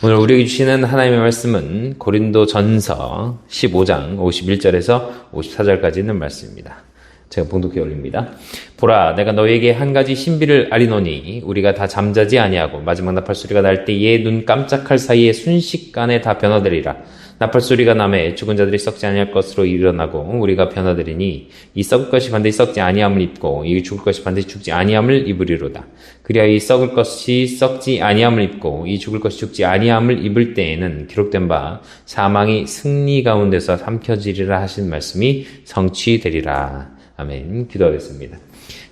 오늘 우리에게 주시는 하나님의 말씀은 고린도전서 15장 51절에서 54절까지 있는 말씀입니다. 제가 봉독해 올립니다. 보라, 내가 너희에게 한 가지 신비를 알리노니 우리가 다 잠자지 아니하고 마지막 나팔소리가 날 때에 눈 깜짝할 사이에 순식간에 다 변화되리라. 나팔소리가 나매 죽은 자들이 썩지 아니할 것으로 일어나고 우리가 변화되리니 이 썩을 것이 반드시 썩지 아니함을 입고 이 죽을 것이 반드시 죽지 아니함을 입으리로다. 그리하여 이 썩을 것이 썩지 아니함을 입고 이 죽을 것이 죽지 아니함을 입을 때에는 기록된 바 사망이 승리 가운데서 삼켜지리라 하신 말씀이 성취되리라. 아멘. 기도하겠습니다.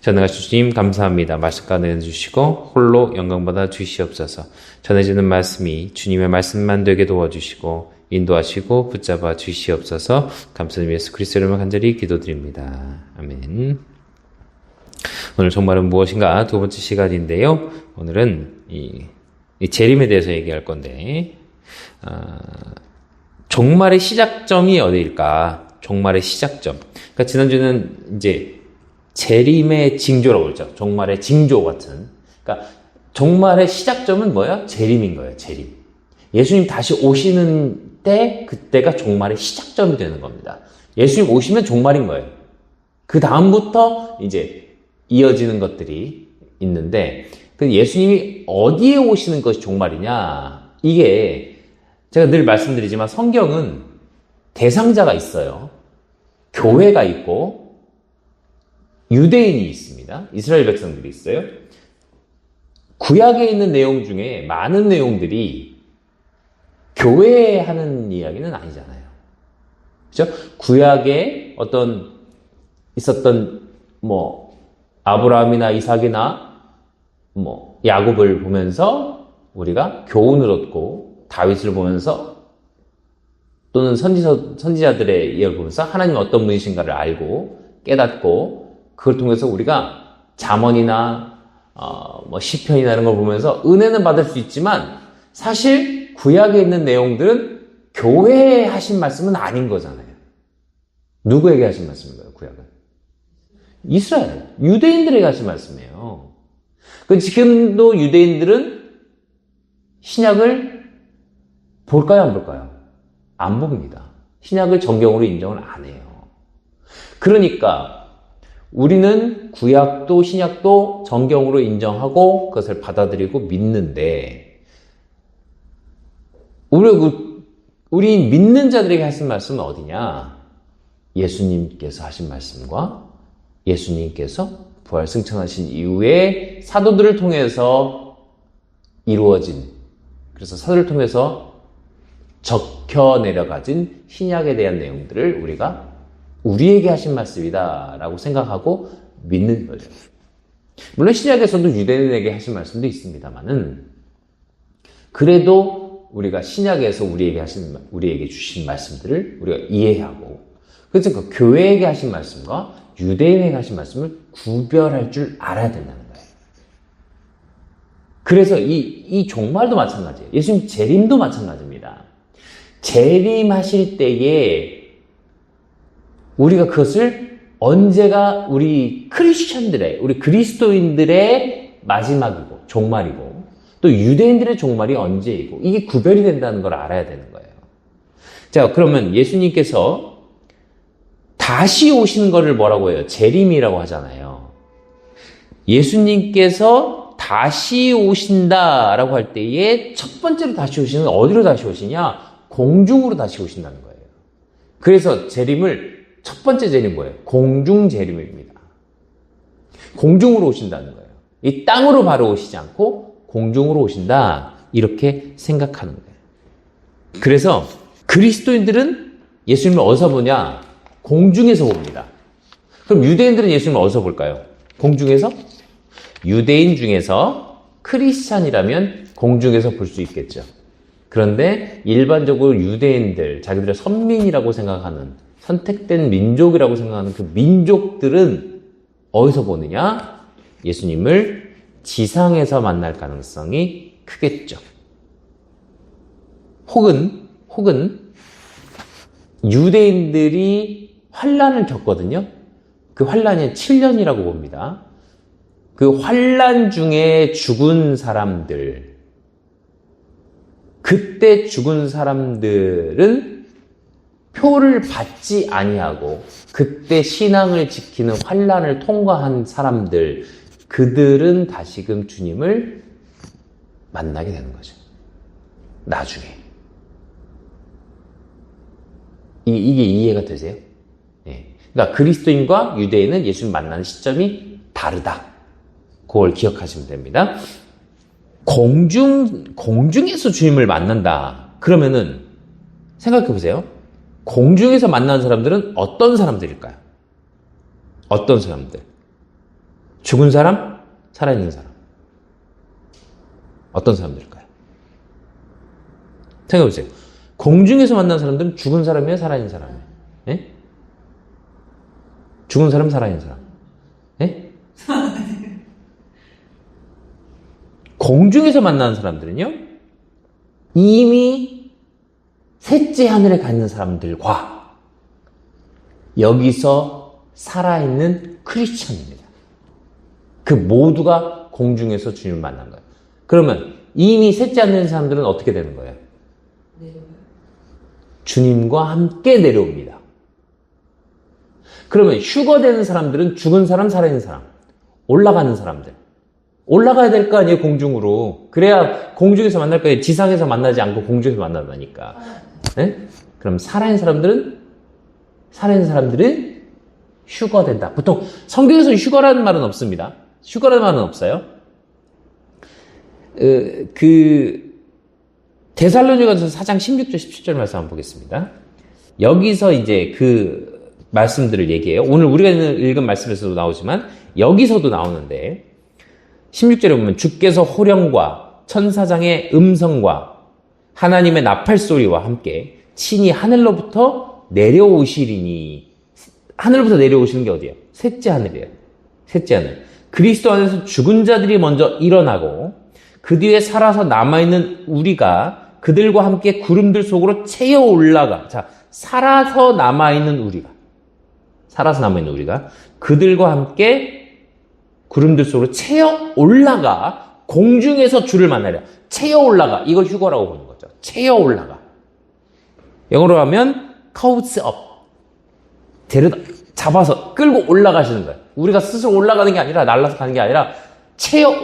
전능하신 주님 감사합니다. 말씀 가운데 주시고 홀로 영광받아 주시옵소서. 전해지는 말씀이 주님의 말씀만 되게 도와주시고 인도하시고 붙잡아 주시옵소서. 감사님 예수 그리스도 이름으로 간절히 기도드립니다. 아멘. 오늘 종말은 무엇인가 두 번째 시간인데요. 오늘은 이 재림에 대해서 얘기할 건데 종말의 시작점이 어디일까? 종말의 시작점. 그러니까 지난주는 이제 재림의 징조라고 그러죠. 종말의 징조 같은. 그러니까 종말의 시작점은 뭐야? 재림인 거예요. 재림. 예수님 다시 오시는 때 그때가 종말의 시작점이 되는 겁니다. 예수님 오시면 종말인 거예요. 그 다음부터 이제 이어지는 것들이 있는데 예수님이 어디에 오시는 것이 종말이냐? 이게 제가 늘 말씀드리지만 성경은 대상자가 있어요. 교회가 있고 유대인이 있습니다. 이스라엘 백성들이 있어요. 구약에 있는 내용 중에 많은 내용들이 교회에 하는 이야기는 아니잖아요. 그렇죠? 구약에 있었던 아브라함이나 이삭이나 야곱을 보면서 우리가 교훈을 얻고 다윗을 보면서 또는 선지자들의 이야기를 보면서 하나님 어떤 분이신가를 알고 깨닫고 그걸 통해서 우리가 잠언이나 시편이나 이런 걸 보면서 은혜는 받을 수 있지만 사실 구약에 있는 내용들은 교회에 하신 말씀은 아닌 거잖아요. 누구에게 하신 말씀인가요? 구약은 이스라엘, 유대인들에게 하신 말씀이에요. 지금도 유대인들은 신약을 볼까요? 안 볼까요? 안 봅니다. 신약을 정경으로 인정을 안 해요. 그러니까 우리는 구약도 신약도 정경으로 인정하고 그것을 받아들이고 믿는데 우리 믿는 자들에게 하신 말씀은 어디냐? 예수님께서 하신 말씀과 예수님께서 부활 승천하신 이후에 사도들을 통해서 이루어진, 그래서 사도를 통해서 적혀 내려가진 신약에 대한 내용들을 우리가 우리에게 하신 말씀이다 라고 생각하고 믿는 거죠. 물론 신약에서도 유대인에게 하신 말씀도 있습니다만은 그래도 우리가 신약에서 우리에게 주신 말씀들을 우리가 이해하고 그래서 그 교회에게 하신 말씀과 유대인에게 하신 말씀을 구별할 줄 알아야 된다는 거예요. 그래서 이 종말도 마찬가지예요. 예수님 재림도 마찬가지입니다. 재림하실 때에 우리가 그것을 언제가 우리 크리스천들의, 우리 그리스도인들의 마지막이고 종말이고 또 유대인들의 종말이 언제이고 이게 구별이 된다는 걸 알아야 되는 거예요. 자, 그러면 예수님께서 다시 오시는 거를 뭐라고 해요? 재림이라고 하잖아요. 예수님께서 다시 오신다라고 할 때에 첫 번째로 다시 오시는 어디로 다시 오시냐? 공중으로 다시 오신다는 거예요. 그래서 재림을 첫 번째 재림 뭐예요? 공중 재림입니다. 공중으로 오신다는 거예요. 이 땅으로 바로 오시지 않고 공중으로 오신다. 이렇게 생각하는 거예요. 그래서 그리스도인들은 예수님을 어디서 보냐? 공중에서 봅니다. 그럼 유대인들은 예수님을 어디서 볼까요? 공중에서? 유대인 중에서 크리스찬이라면 공중에서 볼 수 있겠죠. 그런데 일반적으로 유대인들, 자기들의 선민이라고 생각하는 선택된 민족이라고 생각하는 그 민족들은 어디서 보느냐? 예수님을 지상에서 만날 가능성이 크겠죠. 혹은 유대인들이 환란을 겪거든요. 그 환란이 7년이라고 봅니다. 그 환란 중에 죽은 사람들 그때 죽은 사람들은 표를 받지 아니하고 그때 신앙을 지키는 환난을 통과한 사람들, 그들은 다시금 주님을 만나게 되는 거죠. 나중에. 이게 이해가 되세요? 네. 그러니까 그리스도인과 유대인은 예수님 만나는 시점이 다르다. 그걸 기억하시면 됩니다. 공중에서 주님을 만난다. 그러면은 생각해 보세요. 공중에서 만나는 사람들은 어떤 사람들일까요? 어떤 사람들? 죽은 사람? 살아있는 사람? 어떤 사람들일까요? 생각해 보세요. 공중에서 만난 사람들은 죽은 사람이에요? 살아있는 사람이에요? 예? 죽은 사람, 살아있는 사람? 예? 공중에서 만나는 사람들은요, 이미 셋째 하늘에 가 있는 사람들과 여기서 살아있는 크리스천입니다. 그 모두가 공중에서 주님을 만난 거예요. 그러면 이미 셋째 하늘에 있는 사람들은 어떻게 되는 거예요? 주님과 함께 내려옵니다. 그러면 휴거되는 사람들은 죽은 사람, 살아있는 사람, 올라가는 사람들. 올라가야 될 거 아니에요, 공중으로. 그래야 공중에서 만날 거예요. 지상에서 만나지 않고 공중에서 만난다니까. 네? 그럼 살아있는 사람들은 휴거된다. 보통 성경에서 휴거라는 말은 없습니다. 휴거라는 말은 없어요. 데살로니가서 4장 16절 17절 말씀 한번 보겠습니다. 여기서 이제 그 말씀들을 얘기해요. 오늘 우리가 읽은 말씀에서도 나오지만 여기서도 나오는데 16절에 보면 주께서 호령과 천사장의 음성과 하나님의 나팔소리와 함께 친히 하늘로부터 내려오시리니. 하늘로부터 내려오시는 게 어디예요? 셋째 하늘이에요. 셋째 하늘. 그리스도 안에서 죽은 자들이 먼저 일어나고 그 뒤에 살아서 남아있는 우리가 그들과 함께 구름들 속으로 채어 올라가. 자, 살아서 남아있는 우리가 그들과 함께 구름들 속으로 채어 올라가 공중에서 주를 만나려. 채어 올라가. 이걸 휴거라고 보는 거죠. 채어 올라가. 영어로 하면 comes up. 잡아서 끌고 올라가시는 거예요. 우리가 스스로 올라가는 게 아니라 날라서 가는 게 아니라 채어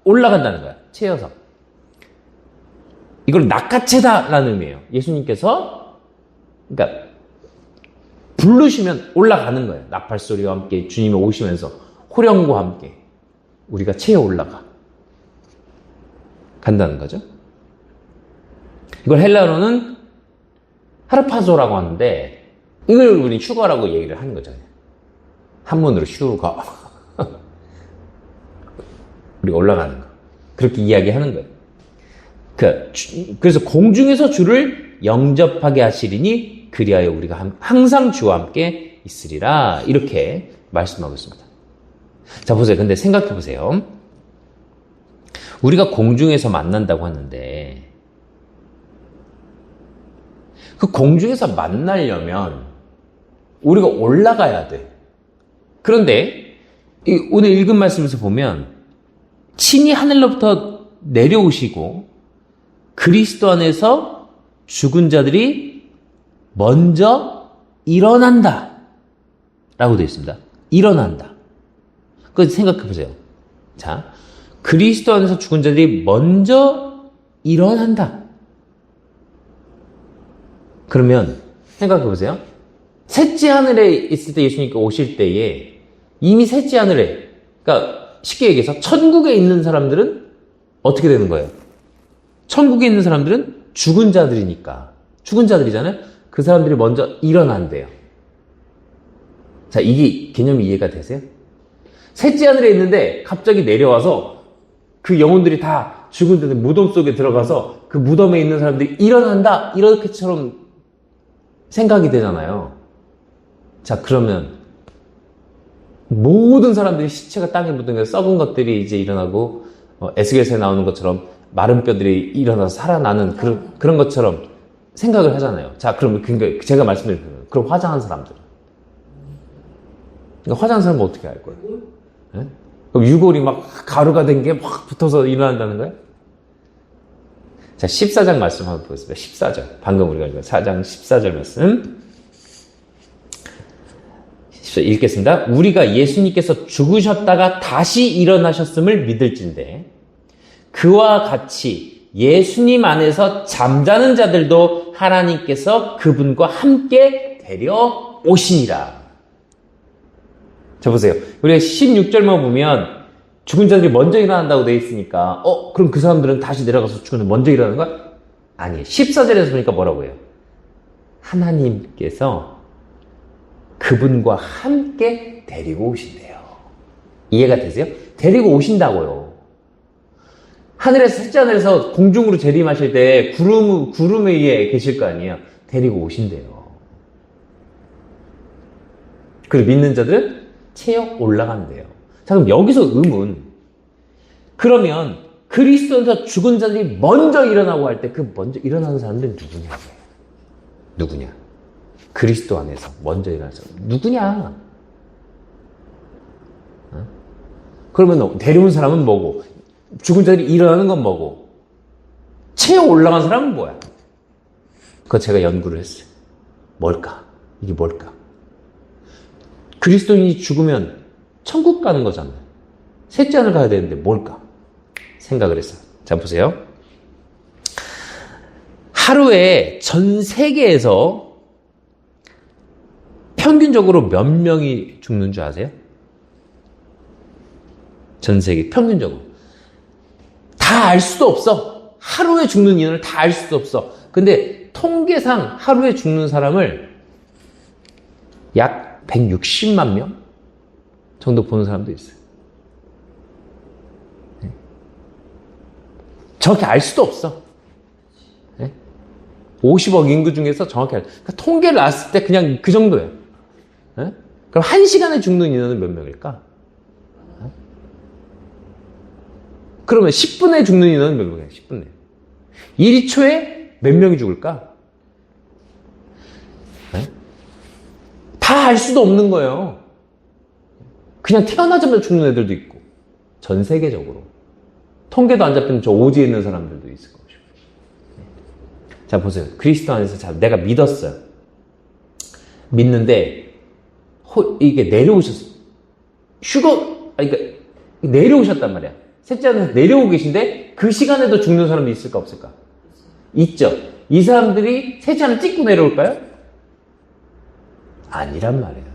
올라간다는 거야. 채어서. 이걸 낚아채다라는 의미예요. 예수님께서 그러니까 부르시면 올라가는 거예요. 나팔소리와 함께 주님이 오시면서 호령과 함께 우리가 채어 올라가 간다는 거죠. 이걸 헬라어로는 하르파조라고 하는데 이걸 우리 휴거라고 얘기를 하는 거죠. 한문으로 휴거. 우리가 올라가는 거. 그렇게 이야기하는 거예요. 그래서 공중에서 주를 영접하게 하시리니 그리하여 우리가 항상 주와 함께 있으리라. 이렇게 말씀하고 있습니다. 자, 보세요. 근데 생각해 보세요. 우리가 공중에서 만난다고 하는데 그 공중에서 만나려면 우리가 올라가야 돼. 그런데 오늘 읽은 말씀에서 보면 친히 하늘로부터 내려오시고 그리스도 안에서 죽은 자들이 먼저 일어난다 라고 되어 있습니다. 일어난다. 그거 생각해 보세요. 자, 그리스도 안에서 죽은 자들이 먼저 일어난다. 그러면 생각해 보세요. 셋째 하늘에 있을 때 예수님께 오실 때에 이미 셋째 하늘에, 그러니까 쉽게 얘기해서 천국에 있는 사람들은 어떻게 되는 거예요? 천국에 있는 사람들은 죽은 자들이니까. 죽은 자들이잖아요? 그 사람들이 먼저 일어난대요. 자, 이게 개념이 이해가 되세요? 셋째 하늘에 있는데 갑자기 내려와서 그 영혼들이 다 죽은 자들 무덤 속에 들어가서 그 무덤에 있는 사람들이 일어난다. 이렇게처럼 생각이 되잖아요. 자, 그러면 모든 사람들이 시체가 땅에 묻은 썩은 것들이 이제 일어나고 에스겔서에 나오는 것처럼 마른 뼈들이 일어나서 살아나는 그런 것처럼 생각을 하잖아요. 자, 그럼 제가 말씀드린 그럼 화장한 사람들. 그러니까 화장한 사람은 어떻게 할 거예요? 네? 그럼 유골이 막 가루가 된 게 막 붙어서 일어난다는 거예요? 자, 14장 말씀 한번 보겠습니다. 14절. 방금 우리가 읽은 4장 14절 말씀. 읽겠습니다. 우리가 예수님께서 죽으셨다가 다시 일어나셨음을 믿을진대 그와 같이 예수님 안에서 잠자는 자들도 하나님께서 그분과 함께 데려오시니라. 자, 보세요. 우리가 16절만 보면 죽은 자들이 먼저 일어난다고 되어 있으니까 그럼 그 사람들은 다시 내려가서 죽으면 먼저 일어나는 거야? 아니에요. 14절에서 보니까 뭐라고 해요? 하나님께서 그분과 함께 데리고 오신대요. 이해가 되세요? 데리고 오신다고요. 하늘에서 셋째 하늘에서 공중으로 재림하실 때 구름 위에 계실 거 아니에요. 데리고 오신대요. 그리고 믿는 자들은 체력 올라간대요. 자, 그럼 여기서 의문. 그러면 그리스도에서 죽은 자들이 먼저 일어나고 할 때 그 먼저 일어나는 사람들은 누구냐고요? 누구냐? 그리스도 안에서 먼저 일어나는 사람 누구냐? 그러면 데려온 사람은 뭐고? 죽은 자들이 일어나는 건 뭐고? 체력 올라간 사람은 뭐야? 그거 제가 연구를 했어요. 뭘까? 이게 뭘까? 그리스도인이 죽으면 천국 가는 거잖아요. 셋째 하늘 가야 되는데 뭘까? 생각을 했어요. 자, 보세요. 하루에 전 세계에서 평균적으로 몇 명이 죽는 줄 아세요? 전 세계 평균적으로. 다 알 수도 없어. 하루에 죽는 인원을 다 알 수도 없어. 근데 통계상 하루에 죽는 사람을 약 160만 명 정도 보는 사람도 있어요. 정확히 알 수도 없어. 50억 인구 중에서 정확히 그러니까 통계를 놨을 때 그냥 그 정도예요. 그럼 1시간에 죽는 인원은 몇 명일까? 그러면 10분에 죽는 인원은 몇 명이야? 10분에. 1초에 몇 명이 죽을까? 다 알 수도 없는 거예요. 그냥 태어나자마자 죽는 애들도 있고 전 세계적으로 통계도 안 잡히는 저 오지에 있는 사람들도 있을 것이고. 자, 보세요. 그리스도 안에서 내가 믿었어요. 믿는데 이게 내려오셨어요. 그러니까 내려오셨단 말이야. 셋째 하늘에서 내려오고 계신데 그 시간에도 죽는 사람이 있을까 없을까? 있죠. 이 사람들이 셋째 하늘 찍고 내려올까요? 아니란 말이에요.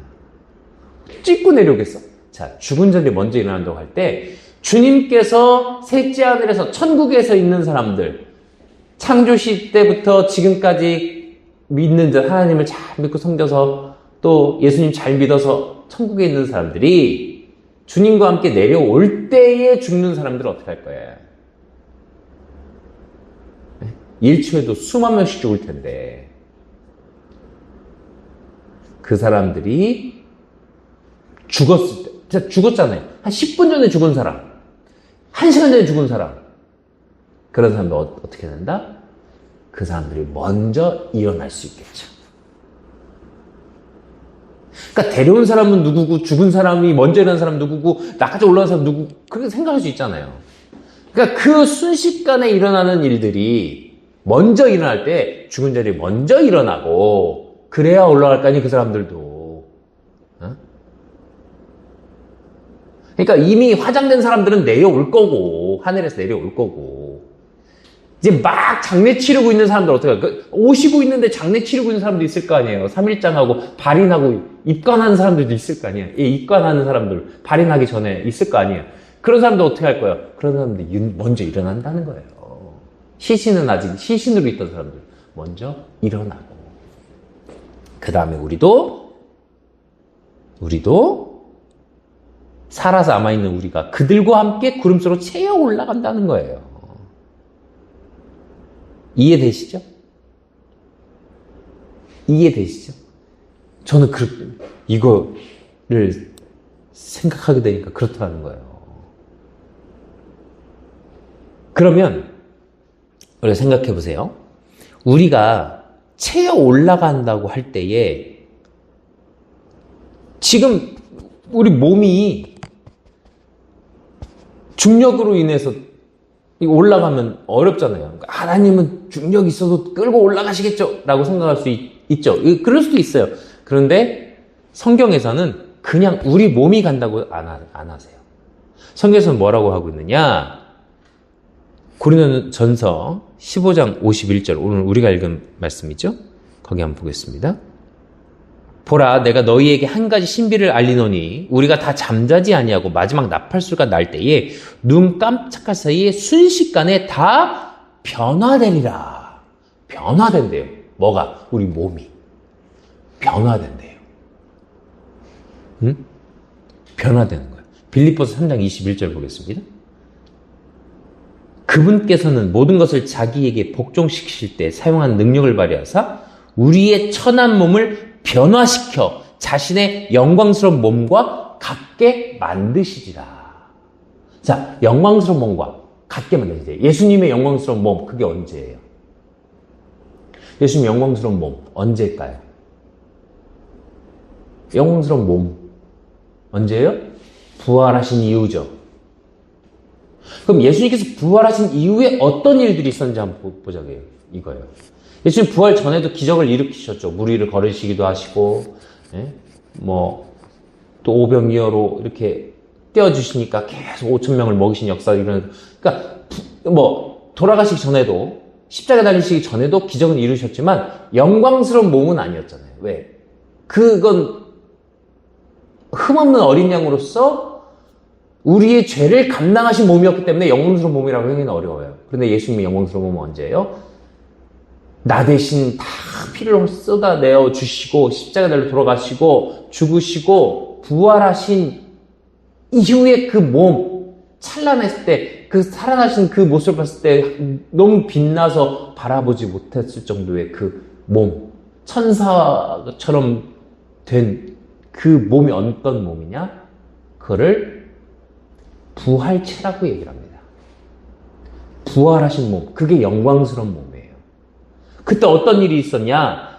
찍고 내려오겠어? 자, 죽은 자들이 먼저 일어난다고 할 때 주님께서 셋째 하늘에서 천국에서 있는 사람들, 창조시 때부터 지금까지 믿는 자, 하나님을 잘 믿고 섬겨서 또 예수님 잘 믿어서 천국에 있는 사람들이 주님과 함께 내려올 때에 죽는 사람들은 어떻게 할 거예요? 1초에도 수만 명씩 죽을 텐데 그 사람들이 죽었을 때, 진짜 죽었잖아요. 한 10분 전에 죽은 사람, 1시간 전에 죽은 사람, 그런 사람들 어떻게 된다? 그 사람들이 먼저 일어날 수 있겠죠. 그러니까 데려온 사람은 누구고 죽은 사람이 먼저 일어난 사람은 누구고 나까지 올라간 사람은 누구고 그렇게 생각할 수 있잖아요. 그러니까 그 순식간에 일어나는 일들이 먼저 일어날 때 죽은 자들이 먼저 일어나고 그래야 올라갈 거 아니 그 사람들도. 그러니까 이미 화장된 사람들은 내려올 거고 하늘에서 내려올 거고 이제 막 장례 치르고 있는 사람들 어떻게 할까? 오시고 있는데 장례 치르고 있는 사람도 있을 거 아니에요. 3일장하고 발인하고 입관하는 사람들도 있을 거 아니에요. 입관하는 사람들 발인하기 전에 있을 거 아니에요. 그런 사람들 어떻게 할 거예요? 그런 사람들이 먼저 일어난다는 거예요. 시신은 아직 시신으로 있던 사람들 먼저 일어나고 그 다음에 우리도 살아서 남아있는 우리가 그들과 함께 구름 속으로 채어 올라간다는 거예요. 이해되시죠? 이해되시죠? 저는 이거를 생각하게 되니까 그렇다는 거예요. 그러면 우리가 생각해 보세요. 우리가 채어 올라간다고 할 때에 지금 우리 몸이 중력으로 인해서 이거 올라가면 어렵잖아요. 그러니까 하나님은 중력이 있어도 끌고 올라가시겠죠? 라고 생각할 수 있죠. 그럴 수도 있어요. 그런데 성경에서는 그냥 우리 몸이 간다고 안 하세요. 성경에서는 뭐라고 하고 있느냐? 고린도전서 15장 51절, 오늘 우리가 읽은 말씀이죠? 거기 한번 보겠습니다. 보라, 내가 너희에게 한 가지 신비를 알리노니 우리가 다 잠자지 아니하고 마지막 나팔수가 날 때에 눈 깜짝할 사이에 순식간에 다 변화되리라. 변화된대요. 뭐가? 우리 몸이 변화된대요. 응? 변화되는 거예요. 빌립보서 3장 21절 보겠습니다. 그분께서는 모든 것을 자기에게 복종시키실 때 사용한 능력을 발휘하사 우리의 천한 몸을 변화시켜 자신의 영광스러운 몸과 같게 만드시리라. 자, 영광스러운 몸과 같게 만드시래요. 예수님의 영광스러운 몸, 그게 언제예요? 예수님 영광스러운 몸, 언제일까요? 영광스러운 몸, 언제예요? 부활하신 이후죠. 그럼 예수님께서 부활하신 이후에 어떤 일들이 있었는지 한번 보자고요. 이거예요. 예수님 부활 전에도 기적을 일으키셨죠. 물 위를 걸으시기도 하시고, 또 오병이어로 이렇게 떼어주시니까 계속 5,000명을 먹이신 역사가 일어나는, 그러니까, 돌아가시기 전에도, 십자가 달리시기 전에도 기적은 이루셨지만, 영광스러운 몸은 아니었잖아요. 왜? 그건 흠없는 어린 양으로서 우리의 죄를 감당하신 몸이었기 때문에 영광스러운 몸이라고 하기는 어려워요. 그런데 예수님의 영광스러운 몸은 언제예요? 나 대신 다 피를 쏟아내어 주시고 십자가 달려 돌아가시고 죽으시고 부활하신 이후에 그 몸 찬란했을 때 그 살아나신 그 모습을 봤을 때 너무 빛나서 바라보지 못했을 정도의 그 몸 천사처럼 된 그 몸이 어떤 몸이냐? 그거를 부활체라고 얘기를 합니다. 부활하신 몸, 그게 영광스러운 몸이에요. 그때 어떤 일이 있었냐?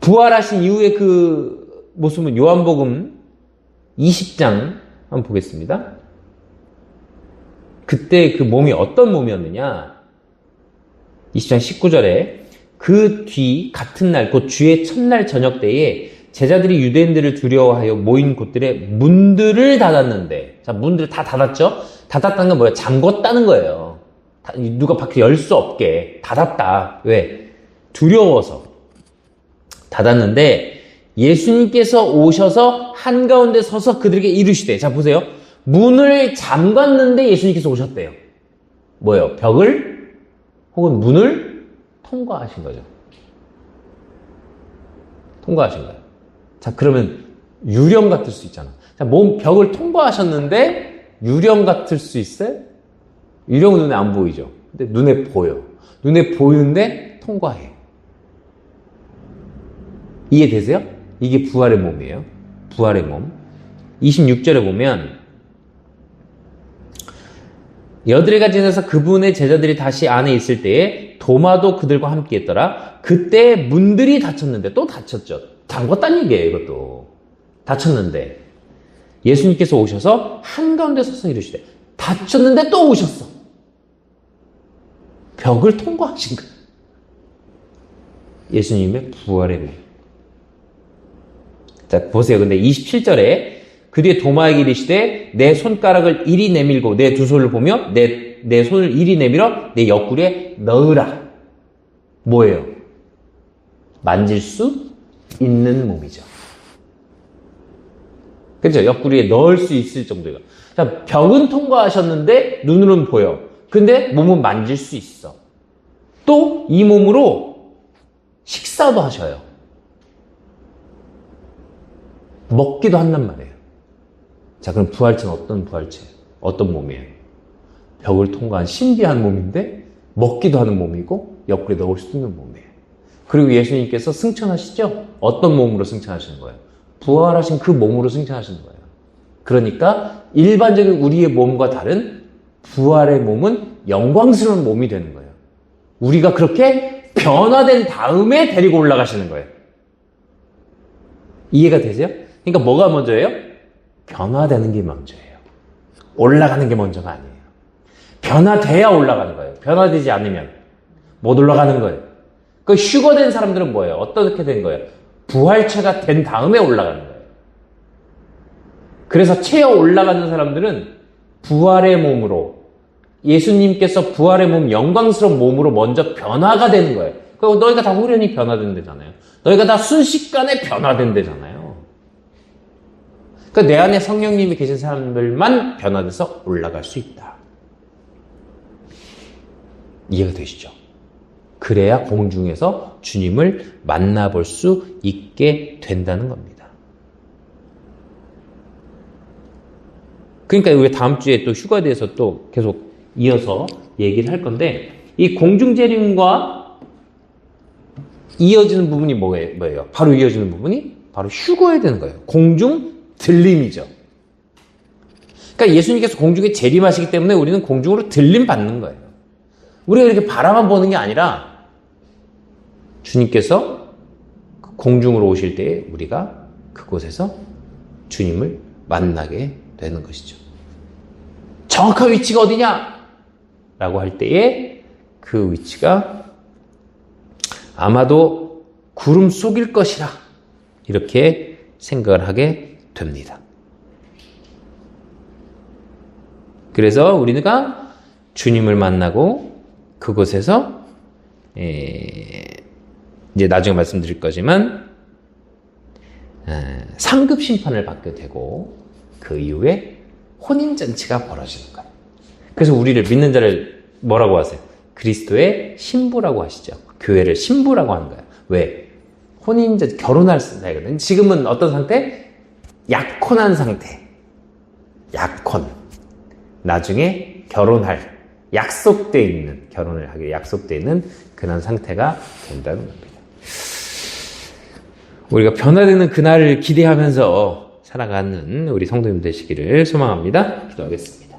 부활하신 이후에 그 모습은 요한복음 20장 한번 보겠습니다. 그때 그 몸이 어떤 몸이었느냐? 20장 19절에 그 뒤 같은 날, 곧 주의 첫날 저녁 때에 제자들이 유대인들을 두려워하여 모인 곳들의 문들을 닫았는데, 자, 문들을 다 닫았죠? 닫았다는 건 뭐예요? 잠궜다는 거예요. 누가 밖에 열 수 없게 닫았다. 왜? 두려워서 닫았는데 예수님께서 오셔서 한가운데 서서 그들에게 이르시되, 자 보세요. 문을 잠갔는데 예수님께서 오셨대요. 뭐예요? 벽을 혹은 문을 통과하신 거죠. 통과하신 거예요. 자, 그러면 유령 같을 수 있잖아. 자, 벽을 통과하셨는데 유령 같을 수 있어요? 유령은 눈에 안 보이죠. 근데 눈에 보여. 눈에 보이는데 통과해. 이해되세요? 이게 부활의 몸이에요. 부활의 몸. 26절에 보면 여드레가 지나서 그분의 제자들이 다시 안에 있을 때에 도마도 그들과 함께 있더라. 그때 문들이 닫혔는데, 또 닫혔죠. 잠궜다는 얘기예요, 이것도. 닫혔는데 예수님께서 오셔서 한가운데 서서 이르시되, 닫혔는데 또 오셨어. 벽을 통과하신 거예요. 예수님의 부활의 몸. 자, 보세요. 근데 27절에 그 뒤에 도마에게 이르시되 내 손가락을 이리 내밀고 내 두 손을 보며 내 손을 이리 내밀어 내 옆구리에 넣으라. 뭐예요? 만질 수 있는 몸이죠. 그렇죠? 옆구리에 넣을 수 있을 정도예요. 자, 벽은 통과하셨는데 눈으로는 보여. 근데 몸은 만질 수 있어. 또 이 몸으로 식사도 하셔요. 먹기도 한단 말이에요. 자, 그럼 부활체는 어떤 부활체예요? 어떤 몸이에요? 벽을 통과한 신비한 몸인데 먹기도 하는 몸이고 옆구리에 넣을 수 있는 몸이에요. 그리고 예수님께서 승천하시죠? 어떤 몸으로 승천하시는 거예요? 부활하신 그 몸으로 승천하시는 거예요. 그러니까 일반적인 우리의 몸과 다른 부활의 몸은 영광스러운 몸이 되는 거예요. 우리가 그렇게 변화된 다음에 데리고 올라가시는 거예요. 이해가 되세요? 그러니까 뭐가 먼저예요? 변화되는 게 먼저예요. 올라가는 게 먼저가 아니에요. 변화돼야 올라가는 거예요. 변화되지 않으면 못 올라가는 거예요. 그 휴거된 사람들은 뭐예요? 어떻게 된 거예요? 부활체가 된 다음에 올라가는 거예요. 그래서 채어 올라가는 사람들은 부활의 몸으로, 예수님께서 부활의 몸, 영광스러운 몸으로 먼저 변화가 되는 거예요. 그리고 너희가 다 후련히 변화된대잖아요. 너희가 다 순식간에 변화된대잖아요. 그러니까 내 안에 성령님이 계신 사람들만 변화돼서 올라갈 수 있다. 이해가 되시죠? 그래야 공중에서 주님을 만나볼 수 있게 된다는 겁니다. 그러니까 우리 다음 주에 또 휴가에 대해서 또 계속 이어서 얘기를 할 건데, 이 공중재림과 이어지는 부분이 뭐예요? 바로 이어지는 부분이 바로 휴거에 되는 거예요. 공중 들림이죠. 그러니까 예수님께서 공중에 재림하시기 때문에 우리는 공중으로 들림 받는 거예요. 우리가 이렇게 바라만 보는 게 아니라 주님께서 공중으로 오실 때에 우리가 그곳에서 주님을 만나게 되는 것이죠. 정확한 위치가 어디냐? 라고 할 때에 그 위치가 아마도 구름 속일 것이라 이렇게 생각을 하게 됩니다. 그래서 우리가 주님을 만나고 그곳에서 이제 나중에 말씀드릴 거지만 상급 심판을 받게 되고 그 이후에 혼인잔치가 벌어지는 거예요. 그래서 우리를 믿는 자를 뭐라고 하세요? 그리스도의 신부라고 하시죠. 교회를 신부라고 하는 거예요. 왜? 혼인잔치, 결혼할 사이거든요. 지금은 어떤 상태? 약혼한 상태. 약혼. 나중에 결혼할, 약속되어 있는, 결혼을 하기로 약속되어 있는 그런 상태가 된다는 겁니다. 우리가 변화되는 그날을 기대하면서 살아가는 우리 성도님 되시기를 소망합니다. 기도하겠습니다.